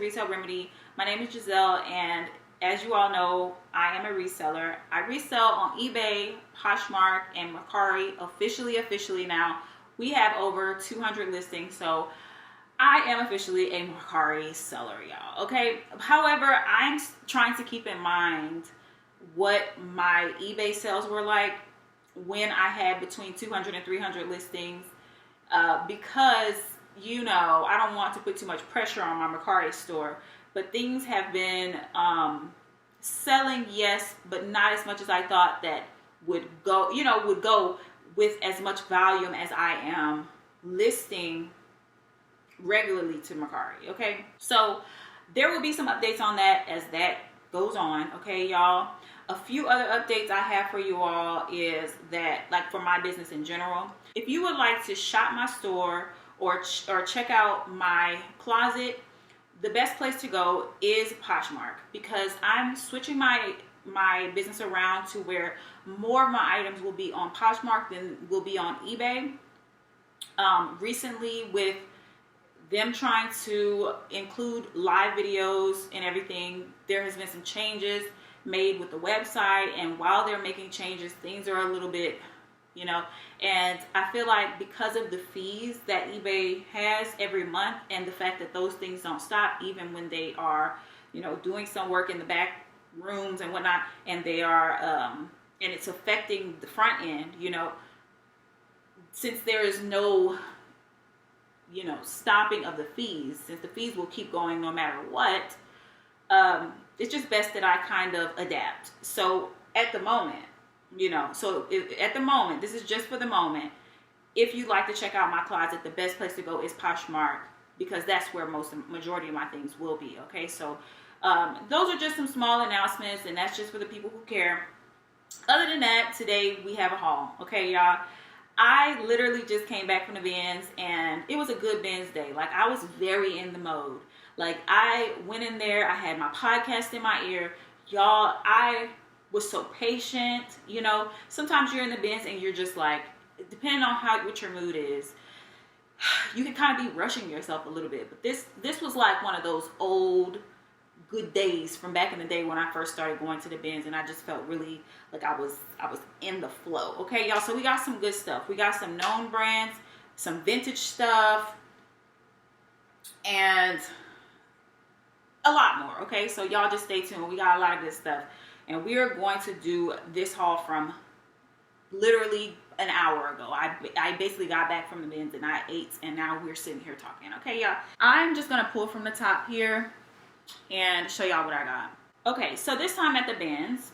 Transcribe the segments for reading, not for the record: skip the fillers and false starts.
Resale Remedy. My name is Giselle, and as you all know, I am a reseller. I resell on eBay, Poshmark, and Mercari officially now. We have over 200 listings, so I am officially a Mercari seller, y'all. Okay. However, I'm trying to keep in mind what my eBay sales were like when I had between 200 and 300 listings, because, you know, I don't want to put too much pressure on my Mercari store, but things have been selling, yes, but not as much as I thought that would go, you know, would go with as much volume as I am listing regularly to Mercari. Okay, so there will be some updates on that as that goes on. Okay, y'all. A few other updates I have for you all is that, like, for my business in general, if you would like to shop my store or check out my closet, the best place to go is Poshmark, because I'm switching my business around to where more of my items will be on Poshmark than will be on eBay. Recently, with them trying to include live videos and everything, there has been some changes made with the website, and while they're making changes, things are a little bit, you know, and I feel like because of the fees that eBay has every month and the fact that those things don't stop even when they are, you know, doing some work in the back rooms and whatnot, and they are and it's affecting the front end, you know, since there is no, you know, stopping of the fees, since the fees will keep going no matter what, it's just best that I kind of adapt. So at the moment, you know, at the moment, this is just for the moment, if you'd like to check out my closet, the best place to go is Poshmark, because that's where majority of my things will be. Okay, so those are just some small announcements, and that's just for the people who care. Other than that, today we have a haul. Okay, y'all. I literally just came back from the BINS, and it was a good BINS day. Like, I was very in the mode. Like, I went in there, I had my podcast in my ear. Y'all, I was so patient. You know, sometimes you're in the BINS and you're just like, depending on what your mood is, you can kind of be rushing yourself a little bit. But this was like one of those old good days from back in the day when I first started going to the BINS, and I just felt really like I was in the flow. Okay, y'all, so we got some good stuff. We got some known brands, some vintage stuff, and a lot more. Okay, so y'all just stay tuned. We got a lot of good stuff, and we are going to do this haul from literally an hour ago. I basically got back from the BINS and I ate, and now we're sitting here talking. Okay, y'all, I'm just gonna pull from the top here and show y'all what I got. Okay, so this time at the BINS,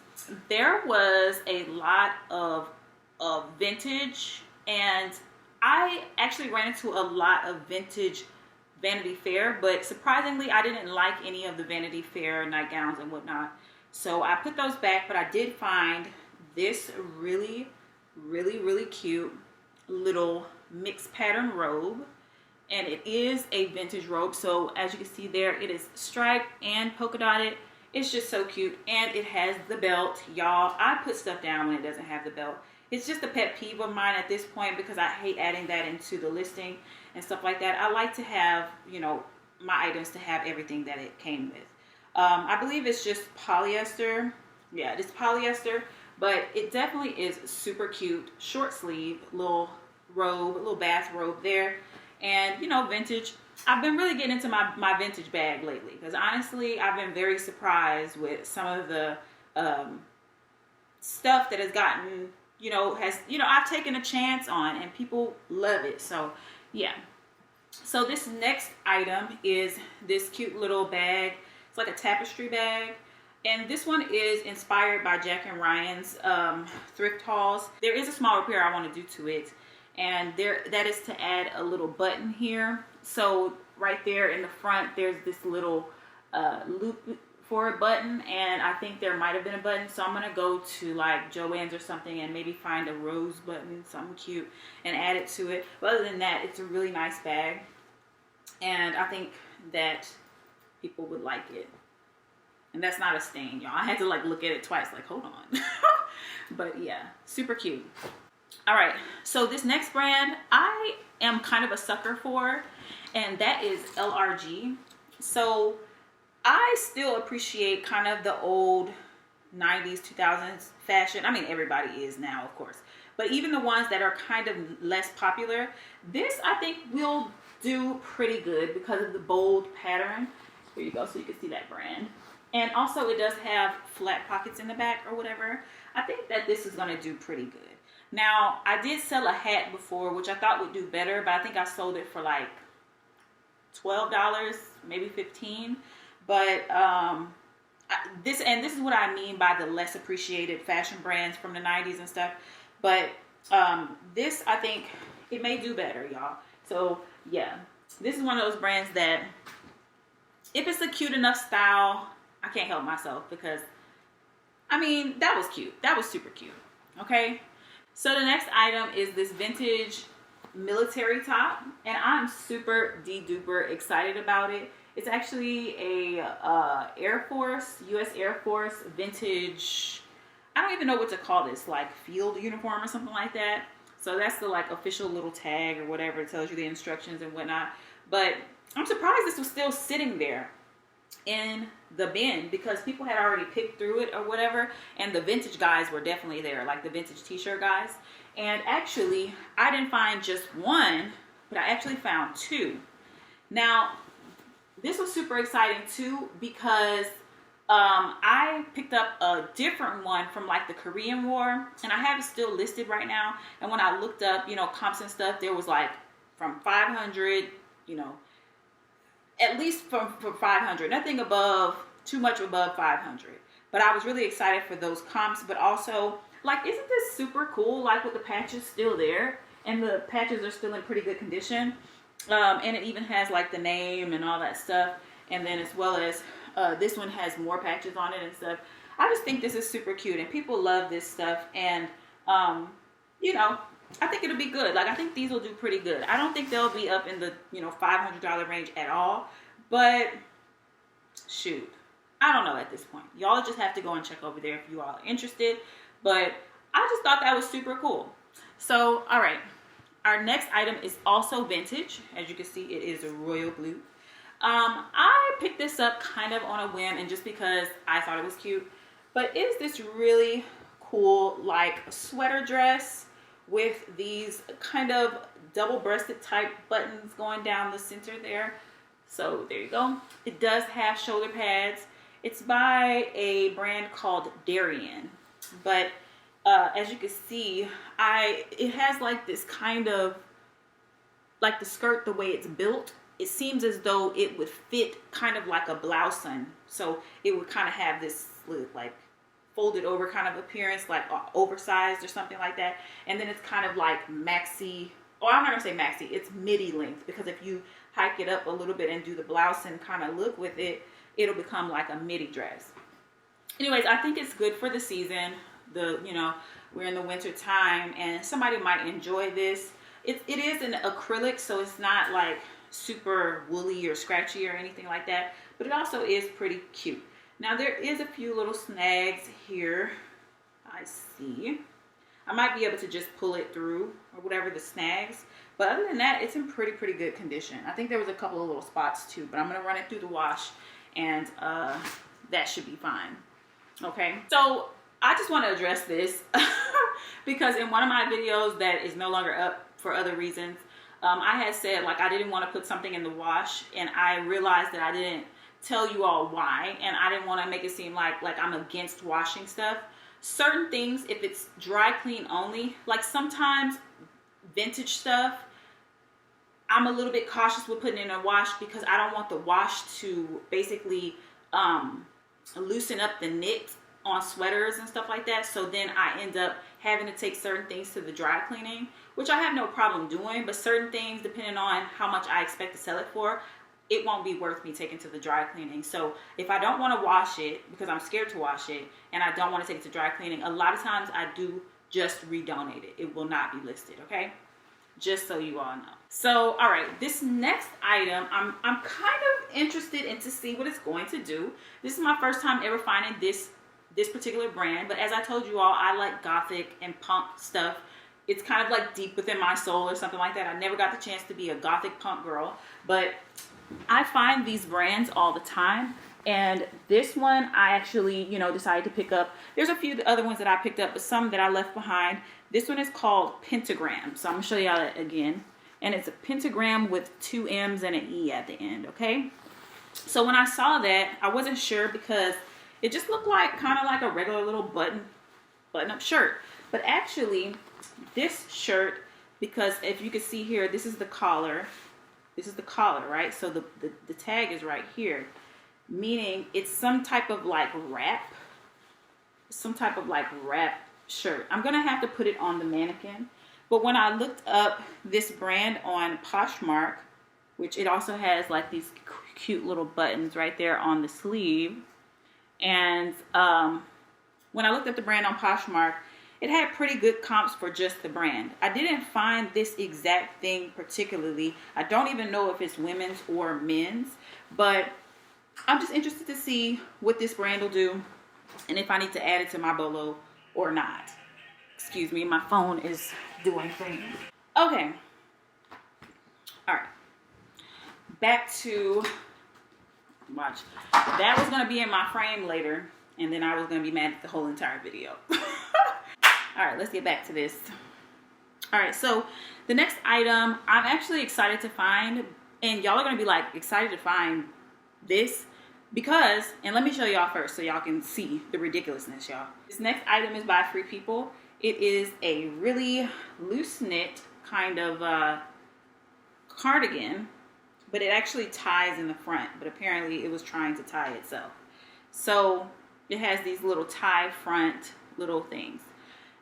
there was a lot of vintage, and I actually ran into a lot of vintage Vanity Fair, but surprisingly, I didn't like any of the Vanity Fair nightgowns and whatnot. So I put those back, but I did find this really cute little mixed pattern robe. And it is a vintage robe. So as you can see there, it is striped and polka dotted. It's just so cute. And it has the belt. Y'all, I put stuff down when it doesn't have the belt. It's just a pet peeve of mine at this point, because I hate adding that into the listing and stuff like that. I like to have, you know, my items to have everything that it came with. I believe it's just polyester. Yeah, it's polyester, but it definitely is super cute. Short sleeve, little robe, little bath robe there. And, you know, vintage. I've been really getting into my vintage bag lately, because honestly, I've been very surprised with some of the stuff that has gotten, you know, I've taken a chance on, and people love it. So, yeah. So this next item is this cute little bag. It's like a tapestry bag. And this one is inspired by Jack and Ryan's thrift hauls. There is a small repair I want to do to it. And that is to add a little button here. So right there in the front, there's this little loop for a button, and I think there might have been a button, so I'm gonna go to like Joann's or something and maybe find a rose button, something cute, and add it to it. But other than that, it's a really nice bag, and I think that people would like it. And that's not a stain, y'all. I had to like look at it twice, like, hold on. But yeah, super cute. All right, so this next brand I am kind of a sucker for, and that is LRG. So I still appreciate kind of the old 90s, 2000s fashion. I mean, everybody is now, of course. But even the ones that are kind of less popular, this I think will do pretty good because of the bold pattern. Here you go, so you can see that brand. And also it does have flat pockets in the back or whatever. I think that this is going to do pretty good. Now, I did sell a hat before, which I thought would do better, but I think I sold it for like $12, maybe $15. But this is what I mean by the less appreciated fashion brands from the 90s and stuff. But this, I think, it may do better, y'all. So yeah, this is one of those brands that if it's a cute enough style, I can't help myself, because I mean, that was cute. That was super cute. Okay. So the next item is this vintage military top, and I'm super duper excited about it. It's actually a Air Force, U.S. Air Force vintage, I don't even know what to call this, like field uniform or something like that. So that's the like official little tag or whatever. It tells you the instructions and whatnot. But I'm surprised this was still sitting there in the bin, because people had already picked through it or whatever, and the vintage guys were definitely there, like the vintage t-shirt guys. And actually, I didn't find just one, but I actually found two. Now, this was super exciting too, because I picked up a different one from like the Korean War, and I have it still listed right now. And when I looked up, you know, comps and stuff, there was like from 500, you know, at least from 500, nothing above, too much above 500. But I was really excited for those comps, but also, like, isn't this super cool? Like, with the patches still there, and the patches are still in pretty good condition. And it even has like the name and all that stuff. And then as well as this one has more patches on it and stuff. I just think this is super cute, and people love this stuff. And, you know, I think it'll be good. Like, I think these will do pretty good. I don't think they'll be up in the, you know, $500 range at all. But, shoot. I don't know at this point. Y'all just have to go and check over there if you all are interested. But I just thought that was super cool. So, all right. Our next item is also vintage. As you can see, it is a royal blue. I picked this up kind of on a whim and just because I thought it was cute. But it is this really cool, like, sweater dress with these kind of double-breasted type buttons going down the center there. So there you go. It does have shoulder pads. It's by a brand called Darien. But as you can see, it has like this kind of, like the skirt, the way it's built, it seems as though it would fit kind of like a blouse on. So it would kind of have this like folded over kind of appearance, like oversized or something like that. And then it's kind of like maxi, or I'm not gonna say maxi, it's midi length, because if you hike it up a little bit and do the blouse and kind of look with it, it'll become like a midi dress. Anyways, I think it's good for the season. You know, we're in the winter time and somebody might enjoy this. It is an acrylic, so it's not like super woolly or scratchy or anything like that, but it also is pretty cute. Now there is a few little snags here. I see. I might be able to just pull it through or whatever the snags, but other than that, it's in pretty good condition. I think there was a couple of little spots too, but I'm gonna run it through the wash and that should be fine. Okay, so I just want to address this because in one of my videos that is no longer up for other reasons, I had said like I didn't want to put something in the wash, and I realized that I didn't tell you all why, and I didn't want to make it seem like I'm against washing stuff. Certain things, if it's dry clean only, like sometimes vintage stuff, I'm a little bit cautious with putting it in a wash because I don't want the wash to basically loosen up the knit on sweaters and stuff like that. So then I end up having to take certain things to the dry cleaning, which I have no problem doing, but certain things, depending on how much I expect to sell it for, it won't be worth me taking to the dry cleaning. So if I don't want to wash it because I'm scared to wash it and I don't want to take it to dry cleaning, a lot of times I do just redonate it. It will not be listed, okay? Just so you all know. So, all right, this next item, I'm kind of interested in to see what it's going to do. This is my first time ever finding this particular brand, but as I told you all, I like gothic and punk stuff. It's kind of like deep within my soul or something like that. I never got the chance to be a gothic punk girl, but I find these brands all the time. And this one I actually, you know, decided to pick up. There's a few other ones that I picked up, but some that I left behind. This one is called Pentagram. So I'm gonna show y'all that again. And it's a pentagram with 2 M's and an E at the end, okay? So when I saw that, I wasn't sure because it just looked like kind of like a regular little button-up shirt. But actually, this shirt, because if you can see here, this is the collar. This is the collar, right? So the tag is right here, meaning it's some type of like wrap. Some type of like wrap shirt. I'm going to have to put it on the mannequin. But when I looked up this brand on Poshmark, which it also has like these cute little buttons right there on the sleeve. And when I looked up the brand on Poshmark, it had pretty good comps for just the brand. I didn't find this exact thing particularly. I don't even know if it's women's or men's, but I'm just interested to see what this brand will do and if I need to add it to my bolo or not. Excuse me, my phone is doing things. Okay. All right. Back to, watch. That was going to be in my frame later, and then I was going to be mad at the whole entire video. All right, let's get back to this. All right, so the next item I'm actually excited to find, and y'all are going to be like excited to find this because, and let me show y'all first so y'all can see the ridiculousness, y'all. This next item is by Free People. It is a really loose knit kind of cardigan, but it actually ties in the front, but apparently it was trying to tie itself. So it has these little tie front little things.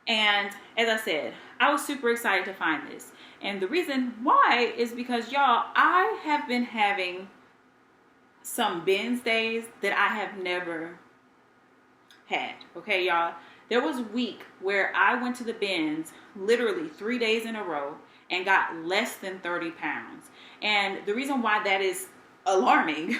And as I said, I was super excited to find this. And the reason why is because, y'all, I have been having some BINS days that I have never had. Okay, y'all. There was a week where I went to the BINS literally 3 days in a row and got less than 30 pounds. And the reason why that is alarming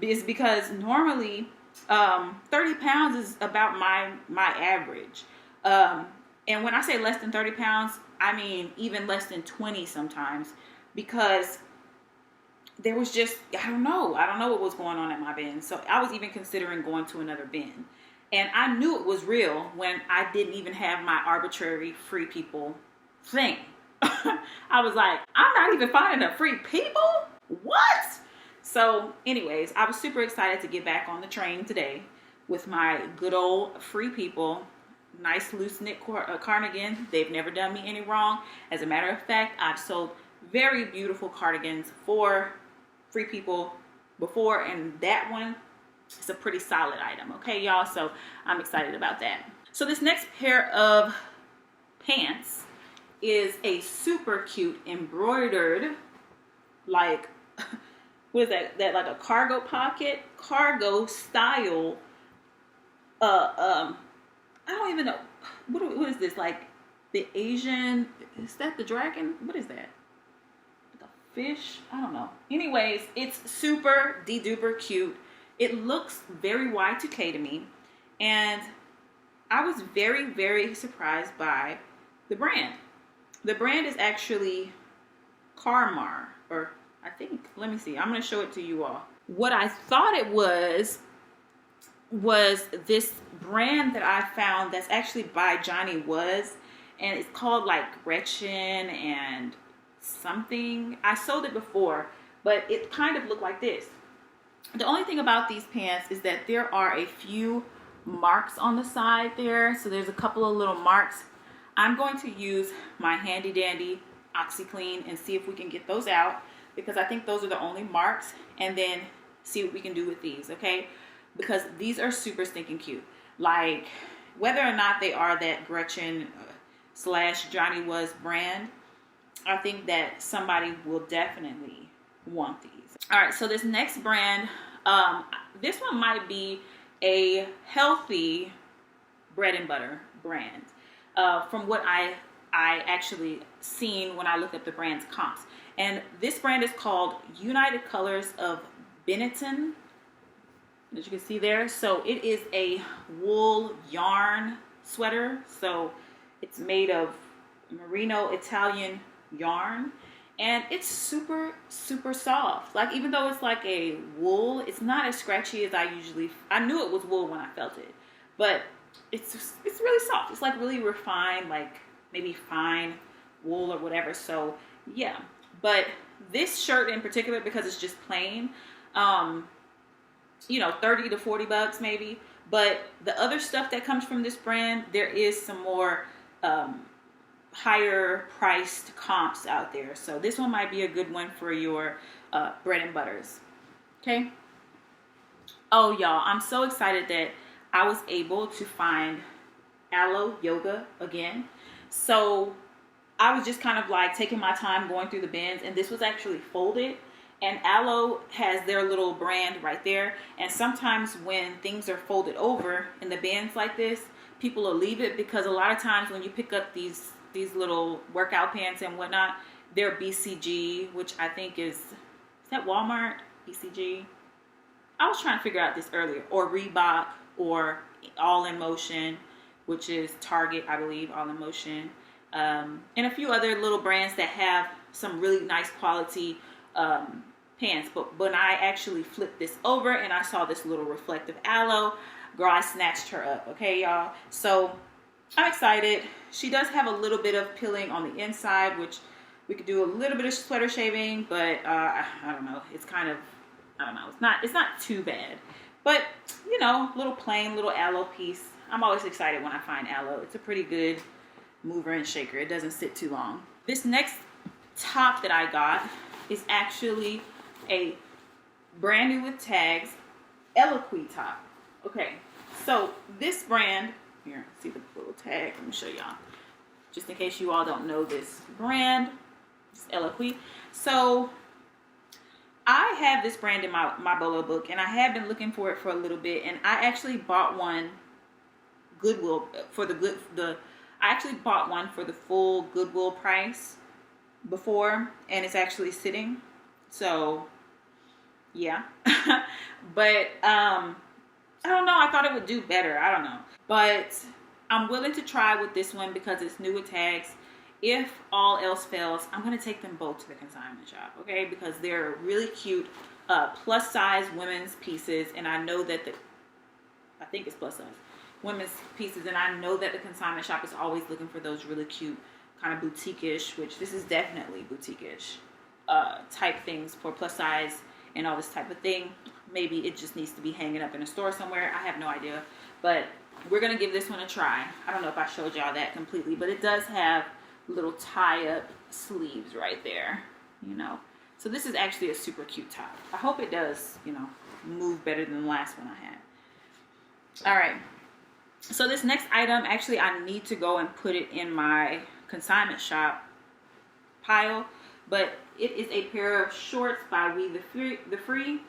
is because normally 30 pounds is about my average. And when I say less than 30 pounds, I mean even less than 20 sometimes, because there was just, I don't know what was going on at my bin. So I was even considering going to another bin. And I knew it was real when I didn't even have my arbitrary Free People thing. I was like, I'm not even finding a Free People? What? So anyways, I was super excited to get back on the train today with my good old Free People nice loose knit cardigan. They've never done me any wrong. As a matter of fact, I've sold very beautiful cardigans for Free People before, and that one is a pretty solid item. Okay, y'all, so I'm excited about that. So this next pair of pants is a super cute embroidered, like, what is that like a cargo pocket, cargo style, I don't even know. What is this? Like the Asian, is that the dragon? What is that? Like a fish? I don't know. Anyways, it's super de-duper cute. It looks very Y2K to me. And I was very, very surprised by the brand. The brand is actually Karmar, or I think, let me see. I'm going to show it to you all. What I thought it was this brand that I found that's actually by Johnny Was, and it's called like Gretchen and something. I sold it before, but it kind of looked like this. The only thing about these pants is that there are a few marks on the side there. So there's a couple of little marks. I'm going to use my handy dandy OxyClean and see if we can get those out, because I think those are the only marks, and then see what we can do with these, okay? Because these are super stinking cute. Like, whether or not they are that Gretchen / Johnny Was brand, I think that somebody will definitely want these. All right, so this next brand, this one might be a healthy bread and butter brand. From what I actually seen when I looked up the brand's comps. And this brand is called United Colors of Benetton, as you can see there. So it is a wool yarn sweater. So it's made of merino Italian yarn, and it's super soft. Like, even though it's like a wool, it's not as scratchy as I knew it was wool when I felt it, but it's really soft. It's like really refined, like maybe fine wool or whatever. So yeah, but this shirt in particular, because it's just plain, 30 to 40 bucks maybe. But the other stuff that comes from this brand, there is some more higher priced comps out there. So this one might be a good one for your bread and butters. Okay. Oh, y'all, I'm so excited that I was able to find Aloe Yoga again. So I was just kind of like taking my time going through the bins, and this was actually folded. And Aloe has their little brand right there. And sometimes when things are folded over in the bins like this, people will leave it, because a lot of times when you pick up these little workout pants and whatnot, they're BCG, which I think is that Walmart? BCG? I was trying to figure out this earlier. Or Reebok, or All in Motion, which is Target, I believe, All in Motion. And a few other little brands that have some really nice quality pants. But when I actually flipped this over and I saw this little reflective aloe, girl, I snatched her up. Okay, y'all. So I'm excited. She does have a little bit of peeling on the inside, which we could do a little bit of sweater shaving, but I don't know. It's kind of, I don't know. It's not too bad, but little plain little aloe piece. I'm always excited when I find aloe. It's a pretty good mover and shaker. It doesn't sit too long. This next top that I got is actually a brand new with tags Eloquii top. Okay, so this brand, here, see the little tag, let me show y'all, just in case you all don't know this brand. It's Eloquii. So I have this brand in my Bolo book, and I have been looking for it for a little bit, and I actually bought one Goodwill for I actually bought one for the full Goodwill price before, and it's actually sitting. So yeah. But I don't know, I thought it would do better. I don't know, but I'm willing to try with this one because it's new with tags. If all else fails, I'm going to take them both to the consignment shop, okay? Because they're really cute plus size women's pieces, and I know that I think it's plus size women's pieces, and I know that the consignment shop is always looking for those really cute kind of boutique-ish, which this is definitely boutique-ish type things for plus size and all this type of thing. Maybe it just needs to be hanging up in a store somewhere. I have no idea, but we're going to give this one a try. I don't know if I showed y'all that completely, but it does have little tie-up sleeves right there, So this is actually a super cute top. I hope it does, move better than the last one I had. All right. So this next item, actually, I need to go and put it in my consignment shop pile, but it is a pair of shorts by We the Free.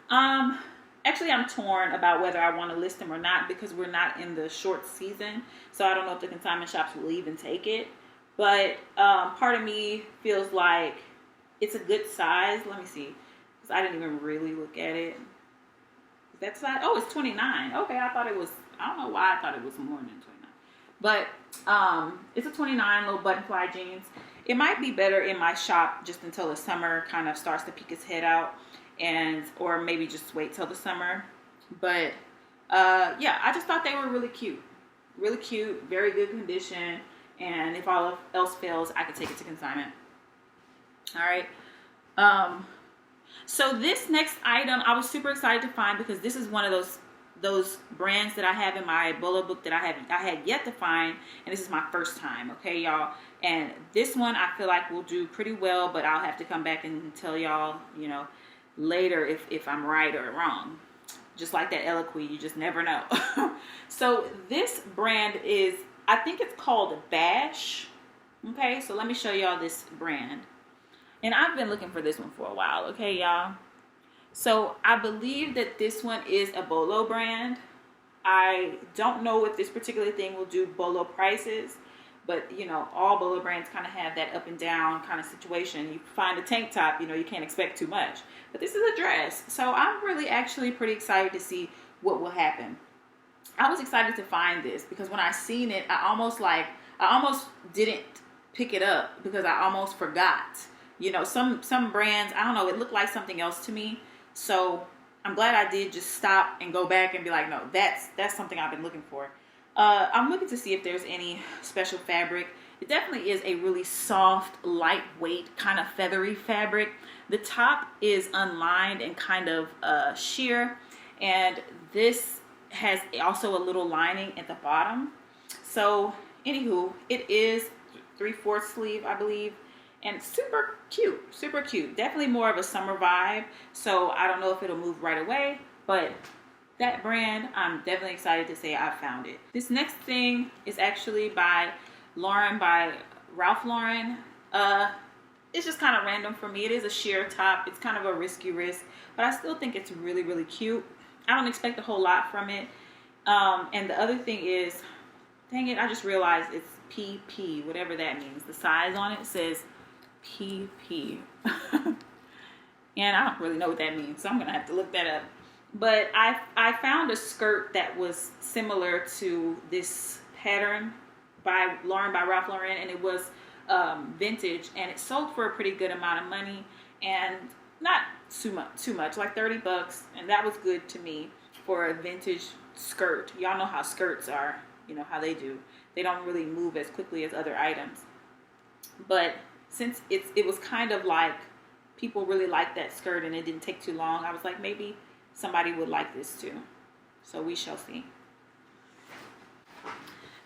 Actually, I'm torn about whether I want to list them or not, because we're not in the short season, so I don't know if the consignment shops will even take it. But part of me feels like it's a good size. Let me see, because I didn't even really look at it. Is that size? Oh, it's 29. Okay, I thought it was, I don't know why I thought it was more than 29. But it's a 29, little buttonfly jeans. It might be better in my shop just until the summer kind of starts to peek its head out, or maybe just wait till the summer. But yeah, I just thought they were really cute. Really cute, very good condition. And if all else fails, I could take it to consignment. All right. So this next item, I was super excited to find, because this is one of those brands that I have in my Bolo book that I had yet to find, and this is my first time. Okay, y'all. And this one I feel like will do pretty well, but I'll have to come back and tell y'all, later if I'm right or wrong. Just like that Eloquii, you just never know. So this brand is, I think it's called Bash. Okay, so let me show y'all this brand. And I've been looking for this one for a while, okay, y'all? So I believe that this one is a Bolo brand. I don't know if this particular thing will do Bolo prices, but, all Bolo brands kind of have that up and down kind of situation. You find a tank top, you can't expect too much. But this is a dress, so I'm really actually pretty excited to see what will happen. I was excited to find this because when I seen it, I almost didn't pick it up because I almost forgot You know, some brands, I don't know, it looked like something else to me. So I'm glad I did just stop and go back and be like, no, that's something I've been looking for. I'm looking to see if there's any special fabric. It definitely is a really soft, lightweight, kind of feathery fabric. The top is unlined and kind of sheer, and this has also a little lining at the bottom. So anywho, it is 3/4 sleeve, I believe, and super cute, super cute. Definitely more of a summer vibe. So I don't know if it'll move right away, but that brand, I'm definitely excited to say I found it. This next thing is actually by Ralph Lauren. It's just kind of random for me. It is a sheer top. It's kind of a risky risk, but I still think it's really, really cute. I don't expect a whole lot from it. And the other thing is, dang it, I just realized it's PP, whatever that means. The size on it says PP. And I don't really know what that means, so I'm gonna have to look that up. But I found a skirt that was similar to this pattern by Ralph Lauren, and it was vintage, and it sold for a pretty good amount of money, and not too much, like 30 bucks, and that was good to me for a vintage skirt. Y'all know how skirts are, you know how they do. They don't really move as quickly as other items. But since it was kind of like people really liked that skirt and it didn't take too long, I was like, maybe somebody would like this too. So we shall see.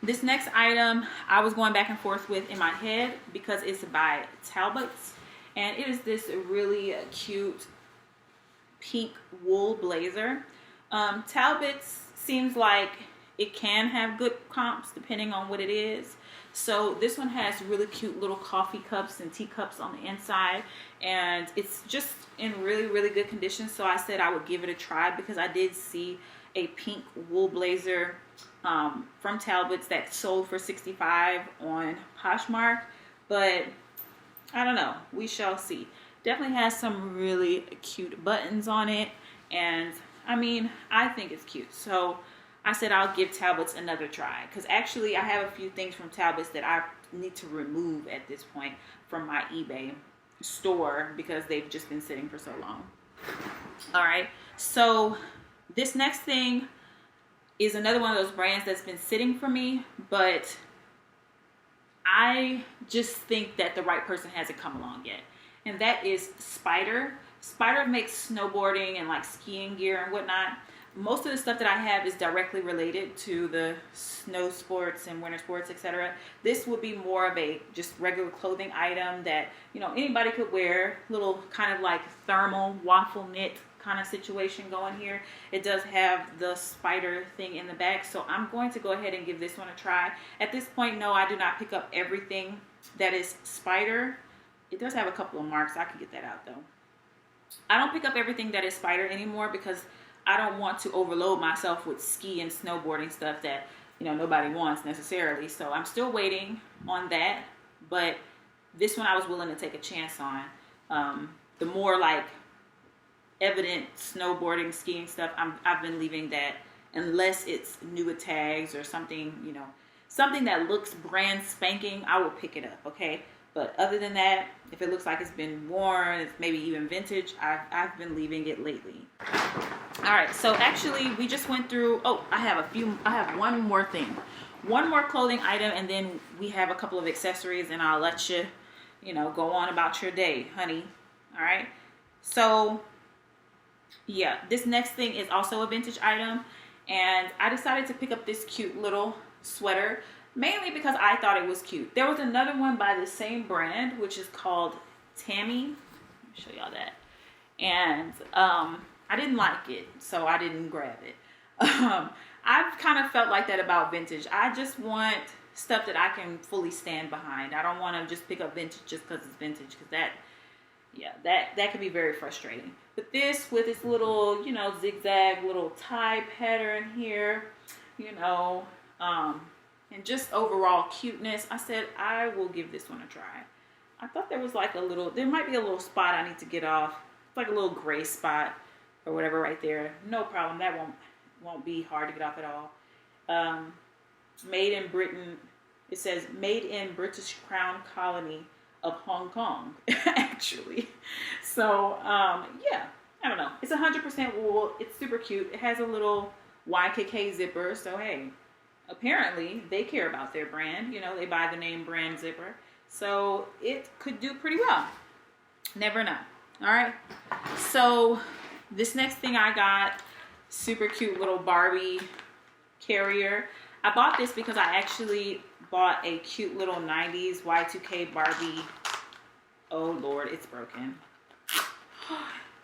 This next item I was going back and forth with in my head because it's by Talbot's, and it is this really cute pink wool blazer. Talbot's seems like it can have good comps depending on what it is. So this one has really cute little coffee cups and teacups on the inside, and it's just in really, really good condition. So I said I would give it a try because I did see a pink wool blazer from Talbot's that sold for $65 on Poshmark, but I don't know, we shall see. Definitely has some really cute buttons on it, and I mean, I think it's cute. So I said I'll give Talbot's another try, because actually I have a few things from Talbot's that I need to remove at this point from my eBay store because they've just been sitting for so long. All right, so this next thing is another one of those brands that's been sitting for me, but I just think that the right person hasn't come along yet, and that is Spyder. Spyder makes snowboarding and like skiing gear and whatnot. Most of the stuff that I have is directly related to the snow sports and winter sports, etc. This would be more of a just regular clothing item that, you know, anybody could wear. Little kind of like thermal waffle knit kind of situation going here. It does have the Spyder thing in the back, so I'm going to go ahead and give this one a try. At this point, no, I do not pick up everything that is Spyder. It does have a couple of marks. I can get that out though. I don't pick up everything that is Spyder anymore because I don't want to overload myself with ski and snowboarding stuff that, you know, nobody wants necessarily. So I'm still waiting on that, but this one I was willing to take a chance on. The more like evident snowboarding, skiing stuff, I've been leaving that unless it's new tags or something, you know, something that looks brand spanking, I will pick it up, okay? But other than that, if it looks like it's been worn, it's maybe even vintage, I've been leaving it lately. All right, so actually we just went through, oh, I have one more thing. One more clothing item, and then we have a couple of accessories, and I'll let you, you know, go on about your day, honey. All right, so yeah, this next thing is also a vintage item, and I decided to pick up this cute little sweater mainly because I thought it was cute. There was another one by the same brand, which is called Tammy. Let me show y'all that. And I didn't like it, so I didn't grab it. I've kind of felt like that about vintage. I just want stuff that I can fully stand behind. I don't want to just pick up vintage just because it's vintage, because that can be very frustrating. But this, with its little, you know, zigzag little tie pattern here, you know, and just overall cuteness, I said I will give this one a try. I thought there was like there might be a little spot I need to get off. It's like a little gray spot or whatever right there. No problem, that won't be hard to get off at all. Made in Britain. It says made in British Crown Colony of Hong Kong, actually. So, yeah, I don't know. It's 100% wool. It's super cute. It has a little YKK zipper. So, hey, apparently they care about their brand. You know, they buy the name brand zipper. So, it could do pretty well. Never know. All right. So, this next thing I got, super cute little Barbie carrier. I bought this because I actually bought a cute little 90s Y2K Barbie. Oh Lord, it's broken.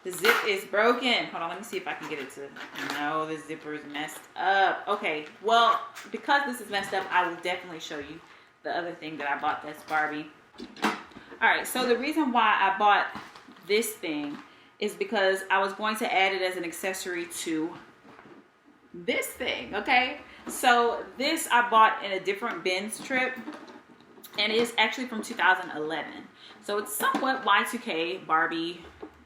The zip is broken. Hold on, let me see if I can get it to. No, the zipper is messed up. Okay, well, because this is messed up, I will definitely show you the other thing that I bought that's Barbie. All right, so the reason why I bought this thing is because I was going to add it as an accessory to this thing, okay? So this I bought in a different BINS trip, and it's actually from 2011. So it's somewhat Y2K Barbie,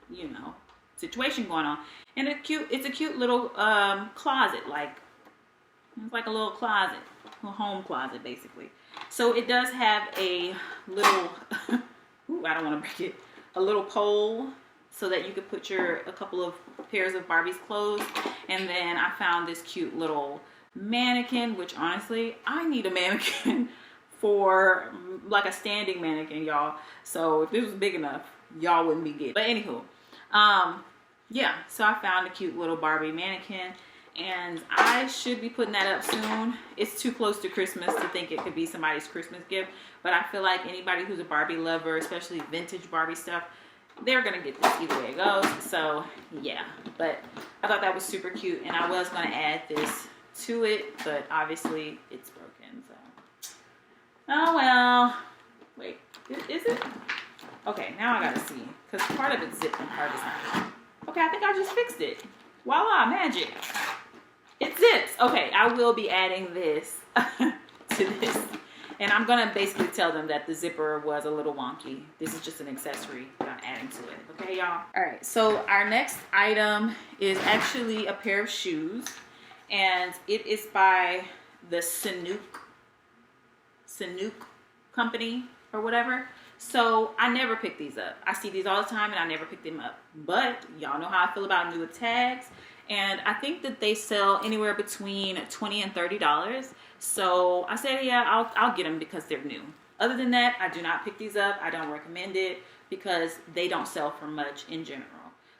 you know, situation going on. And it's a cute little closet, it's like a little closet, a home closet basically. So it does have a little, ooh, I don't want to break it, a little pole so that you could put a couple of pairs of Barbie's clothes. And then I found this cute little mannequin, which honestly, I need a mannequin for like a standing mannequin, y'all. So if it was big enough, y'all wouldn't be getting. But anywho, yeah, so I found a cute little Barbie mannequin, and I should be putting that up soon. It's too close to Christmas to think it could be somebody's Christmas gift, but I feel like anybody who's a Barbie lover, especially vintage Barbie stuff, they're gonna get this either way it goes. So yeah, but I thought that was super cute, and I was gonna add this to it, but obviously it's broken. So oh well. Wait, is it? Okay, now I gotta see, because part of it's zipped and part is not. Okay, I think I just fixed it. Voila, magic. It zips. Okay, I will be adding this to this. And I'm going to basically tell them that the zipper was a little wonky. This is just an accessory that I'm adding to it. Okay, y'all? All right, so our next item is actually a pair of shoes. And it is by the Sanook company or whatever. So I never pick these up. I see these all the time and I never pick them up. But y'all know how I feel about new with tags. And I think that they sell anywhere between $20 and $30. So I said, yeah, I'll get them because they're new. Other than that, I do not pick these up. I don't recommend it because they don't sell for much in general.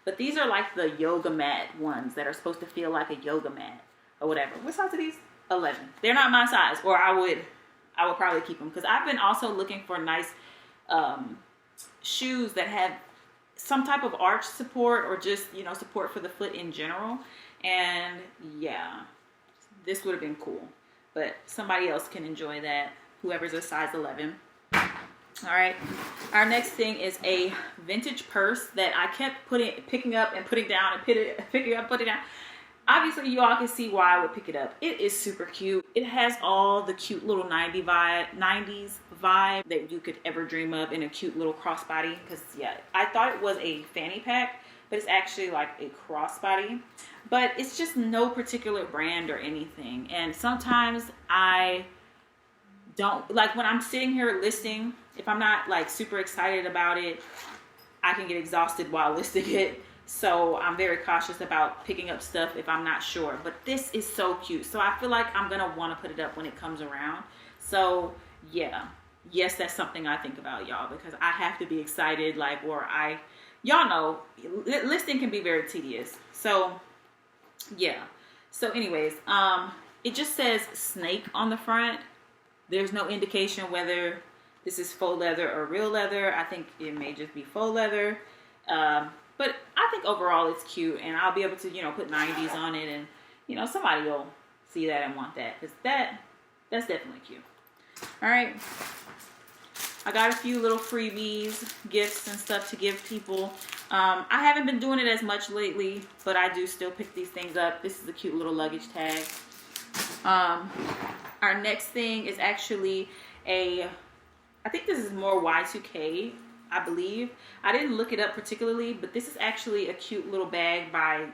But these are like the yoga mat ones that are supposed to feel like a yoga mat or whatever. What size are these? 11. They're not my size, or I would probably keep them, because I've been also looking for nice shoes that have some type of arch support, or just, you know, support for the foot in general. And yeah, this would have been cool, but somebody else can enjoy that, whoever's a size 11. All right, our next thing is a vintage purse that I kept picking up and putting down, and picking up, putting down. Obviously, you all can see why I would pick it up. It is super cute. It has all the cute little 90s vibe that you could ever dream of in a cute little crossbody. Because, yeah, I thought it was a fanny pack, but it's actually like a crossbody. But it's just no particular brand or anything. And sometimes I don't, like when I'm sitting here listing, if I'm not like super excited about it, I can get exhausted while listing it. So I'm very cautious about picking up stuff if I'm not sure. But this is so cute. So I feel like I'm going to want to put it up when it comes around. So yeah, yes, that's something I think about, y'all, because I have to be excited. Like, or y'all know, listing can be very tedious. So yeah. So anyways, it just says snake on the front. There's no indication whether this is faux leather or real leather. I think it may just be faux leather. But I think overall it's cute, and I'll be able to, you know, put 90s on it, and, you know, somebody will see that and want that, because that's definitely cute. All right. I got a few little freebies, gifts and stuff to give people. I haven't been doing it as much lately, but I do still pick these things up. This is a cute little luggage tag. Our next thing is actually I think this is more Y2K, I believe. I didn't look it up particularly, but this is actually a cute little bag by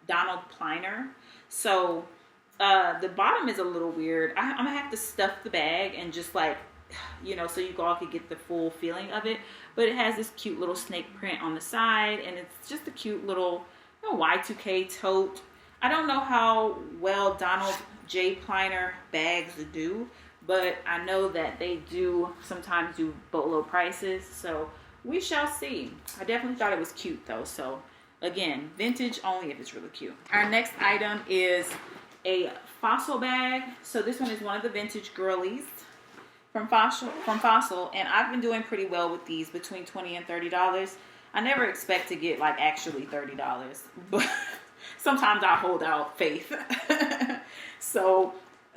Donald Pliner. So the bottom is a little weird. I'm gonna have to stuff the bag and just like you know, so you all could get the full feeling of it. But it has this cute little snake print on the side, and it's just a cute little, you know, Y2K tote. I don't know how well Donald J. Pliner bags do, but I know that they do sometimes do boatload prices, so we shall see. I definitely thought it was cute though, so again, vintage only if it's really cute. Our next item is a Fossil bag. So this one is one of the vintage girlies from Fossil, and I've been doing pretty well with these, between $20 and $30. I never expect to get like actually $30, but sometimes I hold out faith. So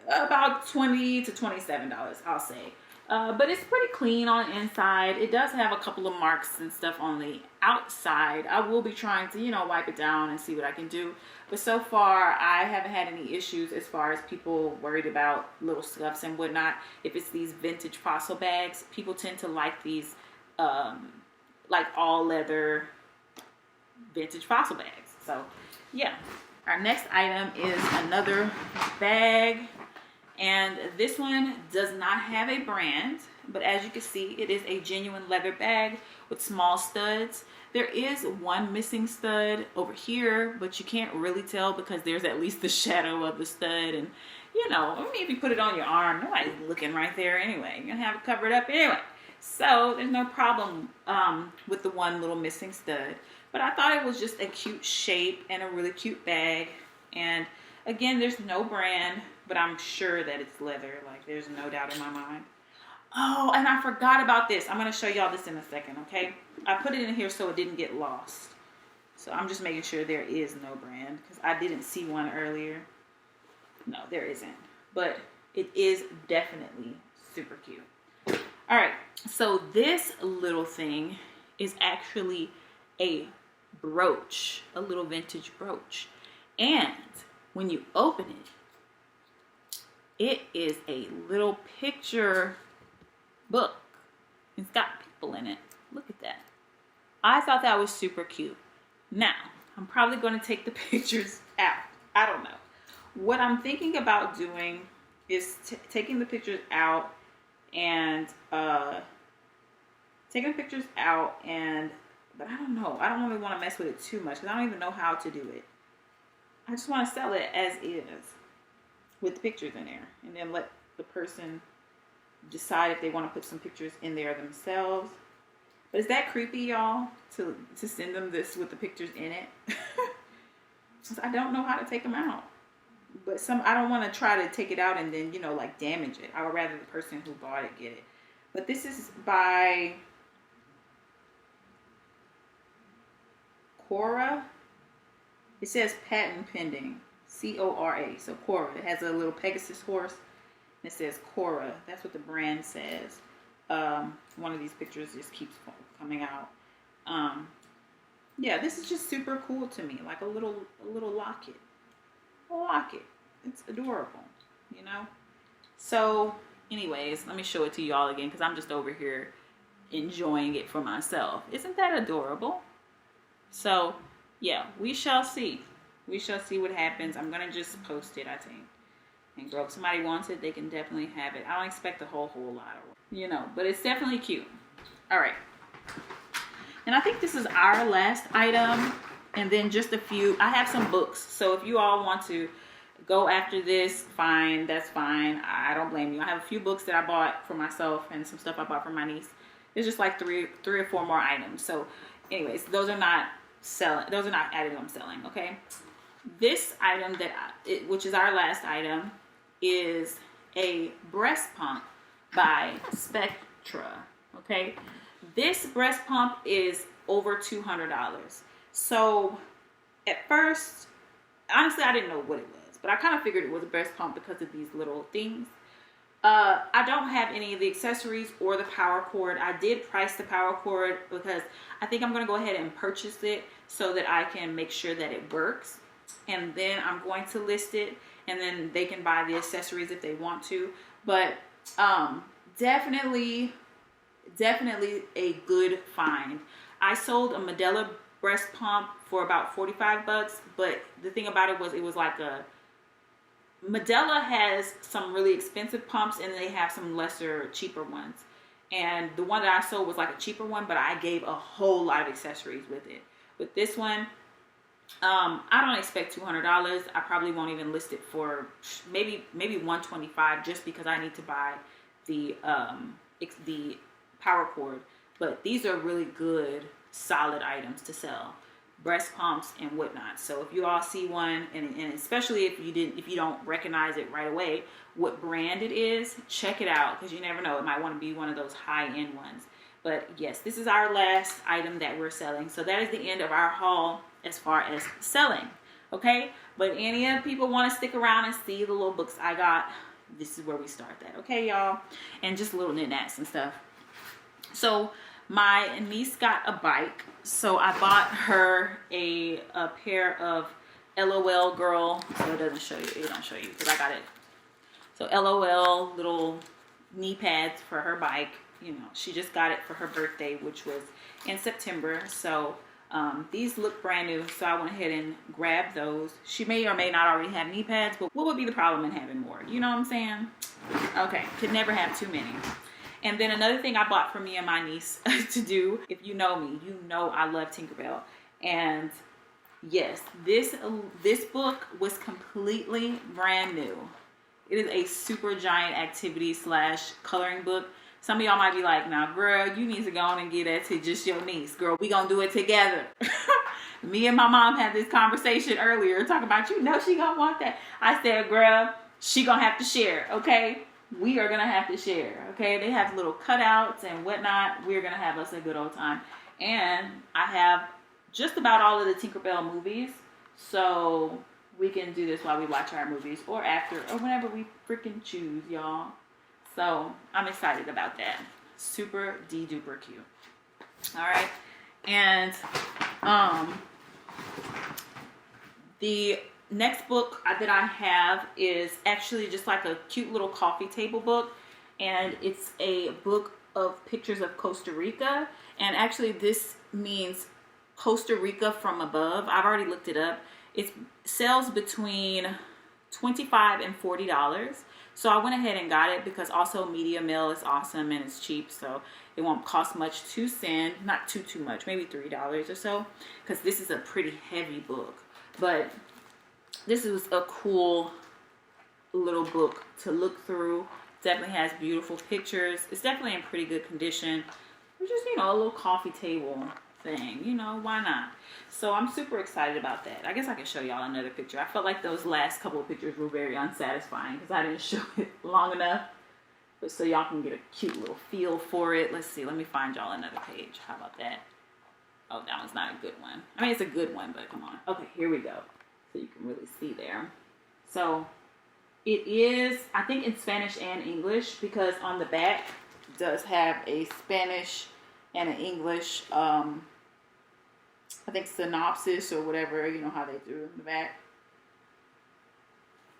about $20 to $27, I'll say. But it's pretty clean on the inside. It does have a couple of marks and stuff on the outside. I will be trying to, you know, wipe it down and see what I can do. But so far, I haven't had any issues as far as people worried about little scuffs and whatnot. If it's these vintage Fossil bags, people tend to like these, like all leather vintage Fossil bags. So yeah. Our next item is another bag. And this one does not have a brand, but as you can see, it is a genuine leather bag with small studs. There is one missing stud over here, but you can't really tell because there's at least the shadow of the stud. And you know, I mean, if you put it on your arm, nobody's looking right there anyway. You're gonna have it covered up anyway. So there's no problem with the one little missing stud. But I thought it was just a cute shape and a really cute bag. And again, there's no brand, but I'm sure that it's leather. Like, there's no doubt in my mind. Oh, and I forgot about this. I'm going to show y'all this in a second, okay? I put it in here so it didn't get lost. So I'm just making sure there is no brand, because I didn't see one earlier. No, there isn't. But it is definitely super cute. All right, so this little thing is actually a brooch, a little vintage brooch. And when you open it, it is a little picture book. It's got people in it. Look at that. I thought that was super cute. Now, I'm probably going to take the pictures out. I don't know. What I'm thinking about doing is taking the pictures out and but I don't know. I don't really want to mess with it too much because I don't even know how to do it. I just want to sell it as is with the pictures in there, and then let the person decide if they want to put some pictures in there themselves. But is that creepy, y'all, to send them this with the pictures in it? I don't know how to take them out. But I don't want to try to take it out and then, you know, like damage it. I would rather the person who bought it get it. But this is by Cora. It says patent pending. C-O-R-A. So Cora. It has a little Pegasus horse. And it says Cora. That's what the brand says. One of these pictures just keeps coming out. Yeah, this is just super cool to me. Like a little locket. A locket. It's adorable, you know? So, anyways, let me show it to y'all again because I'm just over here enjoying it for myself. Isn't that adorable? So, yeah, we shall see. We shall see what happens. I'm going to just post it, I think. And girl, if somebody wants it, they can definitely have it. I don't expect a whole lot of, you know, but it's definitely cute. All right. And I think this is our last item. And then just a few. I have some books. So if you all want to go after this, fine. That's fine. I don't blame you. I have a few books that I bought for myself and some stuff I bought for my niece. There's just like three or four more items. So anyways, those are not selling. Those are not items I'm selling, okay? This item which is our last item, is a breast pump by Spectra, okay? This breast pump is over $200. So at first, honestly, I didn't know what it was, but I kind of figured it was a breast pump because of these little things. I don't have any of the accessories or the power cord. I did price the power cord because I think I'm going to go ahead and purchase it so that I can make sure that it works. And then I'm going to list it, and then they can buy the accessories if they want to. But definitely a good find. I sold a Medela breast pump for about $45, but the thing about it was like Medela has some really expensive pumps, and they have some lesser, cheaper ones. And the one that I sold was like a cheaper one, but I gave a whole lot of accessories with it. With this one, I don't expect $200. I probably won't even list it for maybe $125, just because I need to buy the power cord. But these are really good, solid items to sell, breast pumps and whatnot. So if you all see one, and especially if you don't recognize it right away, what brand it is, check it out, because you never know, it might want to be one of those high-end ones. But yes, this is our last item that we're selling. So that is the end of our haul as far as selling. Okay, but any of people want to stick around and see the little books I got, this is where we start that. Okay, y'all, and just little knickknacks and stuff. So my niece got a bike, so I bought her a pair of LOL girl. So it doesn't show you. It don't show you because I got it. So LOL little knee pads for her bike. You know, she just got it for her birthday, which was in September. So these look brand new, so I went ahead and grabbed those. She may or may not already have knee pads, but what would be the problem in having more? You know what I'm saying? Okay, could never have too many. And then another thing I bought for me and my niece to do, if you know me, you know I love Tinkerbell. And yes, this book was completely brand new. It is a super giant activity / coloring book. Some of y'all might be like, now, girl, you need to go on and get that to just your niece. Girl, we gonna do it together. Me and my mom had this conversation earlier, talking about, you know she gonna want that. I said, girl, she gonna have to share, okay? We are gonna have to share, okay? They have little cutouts and whatnot. We're gonna have us a good old time. And I have just about all of the Tinkerbell movies, so we can do this while we watch our movies, or after, or whenever we freaking choose, y'all. So I'm excited about that. Super duper cute. All right, and the next book that I have is actually just like a cute little coffee table book, and it's a book of pictures of Costa Rica. And actually this means Costa Rica from above. I've already looked it up. It sells between $25 and $40. So I went ahead and got it because also media mail is awesome and it's cheap, so it won't cost much to send. Not too much, maybe $3 or so, because this is a pretty heavy book. But this is a cool little book to look through. Definitely has beautiful pictures. It's definitely in pretty good condition. It's just, you know, a little coffee table thing, you know, why not? So I'm super excited about that. I guess I can show y'all another picture. I felt like those last couple of pictures were very unsatisfying because I didn't show it long enough, but so y'all can get a cute little feel for it. Let's see, let me find y'all another page. How about that? Oh, that one's not a good one. I mean, it's a good one, but come on. Okay, here we go. So you can really see there. So it is, I think, in Spanish and English, because on the back it does have a Spanish and an English I think synopsis or whatever, you know how they do in the back.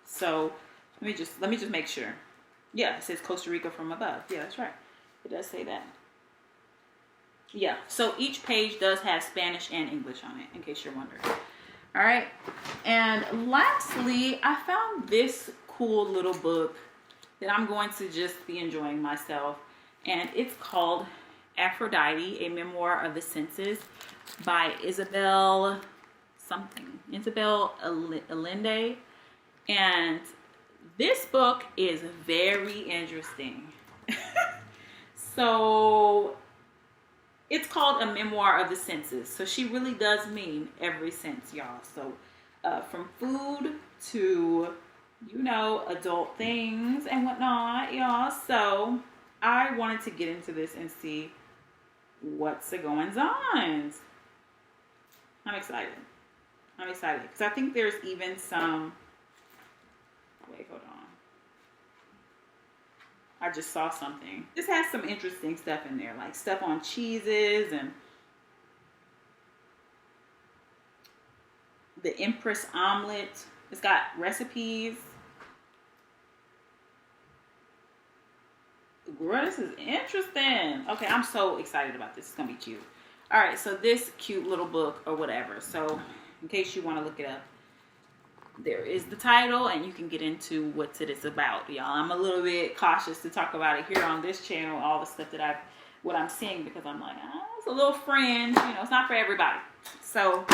So let me just make sure. Yeah, it says Costa Rica from above. Yeah, that's right. It does say that. Yeah, so each page does have Spanish and English on it, in case you're wondering. All right, and lastly, I found this cool little book that I'm going to just be enjoying myself, and it's called Aphrodite, a Memoir of the Senses by Isabel Allende. And this book is very interesting. So it's called a memoir of the senses. So she really does mean every sense, y'all. So from food to, you know, adult things and whatnot, y'all. So I wanted to get into this and see what's the goings on. I'm excited. I'm excited because I think there's even some, wait, hold on. I just saw something. This has some interesting stuff in there, like stuff on cheeses and the Empress omelet. It's got recipes. Girl, this is interesting. Okay, I'm so excited about this. It's gonna be cute. All right, so this cute little book or whatever. So in case you want to look it up, there is the title, and you can get into what it is about, y'all. I'm a little bit cautious to talk about it here on this channel, all the stuff that what I'm seeing, because I'm like, it's a little fringe, you know, it's not for everybody. So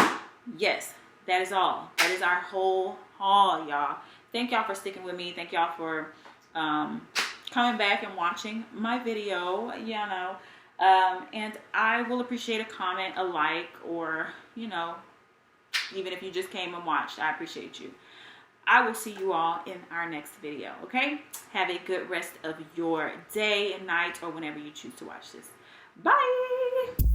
yes, that is all. That is our whole haul, y'all. Thank y'all for sticking with me. Thank y'all for coming back and watching my video, you know. And I will appreciate a comment, a like, or, you know, even if you just came and watched, I appreciate you. I will see you all in our next video, okay? Have a good rest of your day and night, or whenever you choose to watch this. Bye!